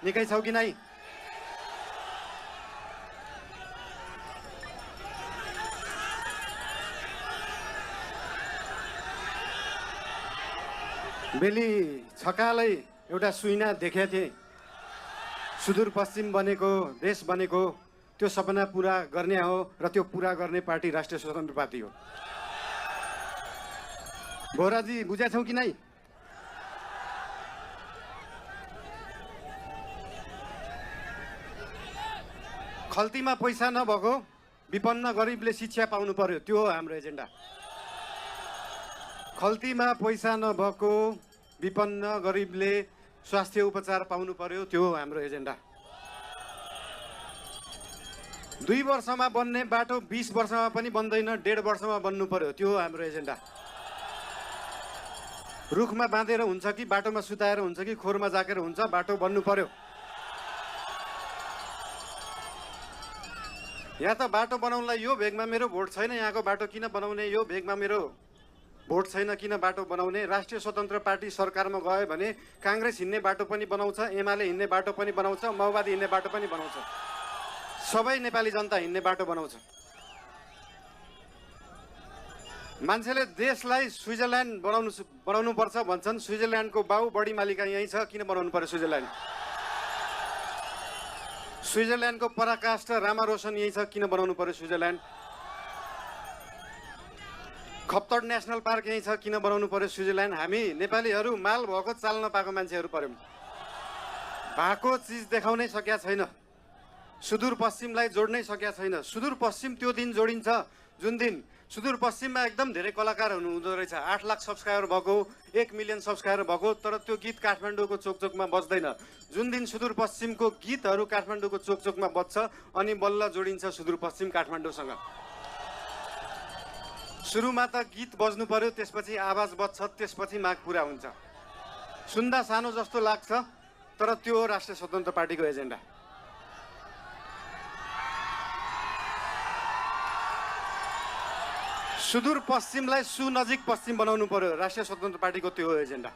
निकै छौ कि नै? बेली छकालै एउटा सुइना देखेको थिएँ, सुदूरपश्चिम बनेको देश बनेको त्यो सपना पुरा गर्ने हो र त्यो पुरा गर्ने पार्टी राष्ट्रिय स्वतन्त्र पार्टी हो। बोहराजी बुझ्या छौ कि नै? खल्तीमा पैसा नभएको विपन्न गरिबले शिक्षा पाउनु पर्यो, त्यो हो हाम्रो एजेन्डा। खल्तीमा पैसा नभएको विपन्न गरिबले स्वास्थ्य उपचार पाउनु पर्यो, त्यो हो हाम्रो एजेन्डा। 2 वर्षमा बन्ने बाटो 20 वर्षमा पनि बन्दैन, 1.5 वर्षमा बन्नु पर्यो, त्यो हो हाम्रो एजेन्डा। रुखमा बाँधेर हुन्छ कि बाटोमा सुताएर हुन्छ कि खोरमा जाकेर हुन्छ, बाटो बन्नु पर्यो। यहाँ त बाटो बनाउनलाई यो भेगमा मेरो भोट छैन, यहाँको बाटो किन बनाउने, यो भेगमा मेरो भोट छैन किन बाटो बनाउने। राष्ट्रिय स्वतन्त्र पार्टी सरकारमा गयो भने काङ्ग्रेस हिँड्ने बाटो पनि बनाउँछ, एमाले हिँड्ने बाटो पनि बनाउँछ, माओवादी हिँड्ने बाटो पनि बनाउँछ, सबै नेपाली जनता हिँड्ने बाटो बनाउँछ। मान्छेले देशलाई स्विजरल्यान्ड बनाउनु पर्छ भन्छन्, स्विजरल्यान्डको बाउ बढी मालिका यहीँ छ, किन बनाउनु पर्यो स्विजरल्यान्ड? स्विजरल्यान्डको पराकाष्ठ रामा रोशन यहीँ छ, किन बनाउनु पर्यो स्विजरल्यान्ड? खप्तड नेसनल पार्क यहीँ छ, किन बनाउनु पर्यो स्विजरल्यान्ड? हामी नेपालीहरू माल भएको चाल नपाएको मान्छेहरू पर्यौँ। भएको चिज देखाउनै सकेका छैन, सुदूरपश्चिमलाई जोड्नै सकेका छैन। सुदूरपश्चिम त्यो दिन जोडिन्छ जुन दिन सुदूरपश्चिममा एकदम धेरै कलाकार हुँदो रहेछ, 8 लाख सब्सक्राइबर भएको, 1 मिलियन सब्सक्राइबर भएको, तर त्यो गीत काठमाडौँको चोकचोकमा बज्दैन। जुन दिन सुदूरपश्चिमको गीतहरू काठमाडौँको चोकचोकमा बज्छ अनि बल्ल जोडिन्छ सुदूरपश्चिम काठमाडौँसँग। सुरुमा त गीत बज्नु पर्यो, त्यसपछि आवाज बज्छ, त्यसपछि माग पुरा हुन्छ। सुन्दा सानो जस्तो लाग्छ, तर त्यो हो राष्ट्रिय स्वतन्त्र पार्टीको एजेन्डा। सुदूरपश्चिमलाई सुनजिक पश्चिम बनाउनु पर्यो, राष्ट्रिय स्वतन्त्र पार्टीको त्यो हो एजेन्डा।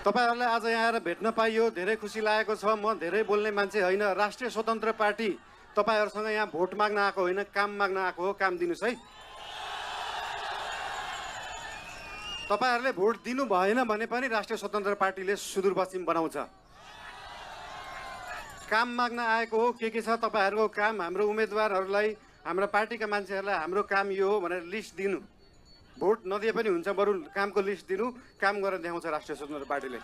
तपाईहरुलाई आज यहाँ आएर भेट्न पाइयो, धेरै खुसी लागेको छ। म धेरै बोल्ने मान्छे होइन, राष्ट्रिय स्वतन्त्र पार्टी तपाईहरुसँग यहाँ भोट माग्न आएको होइन, काम माग्न आएको हो। काम दिनुस् है। तपाईहरुले भोट दिनु भएन भने पनि राष्ट्रिय स्वतन्त्र पार्टीले सुदूरपश्चिम बनाउँछ। काम माग्न आएको हो। के छ तपाईहरुको काम? हाम्रो उम्मेदवारहरूलाई, हाम्रो पार्टीका मान्छेहरूलाई हाम्रो काम यो हो भनेर लिस्ट दिनु। भोट नदिए पनि हुन्छ, बरु कामको लिस्ट दिनु, काम गरेर देखाउँछ राष्ट्रिय स्वतन्त्र पार्टीले।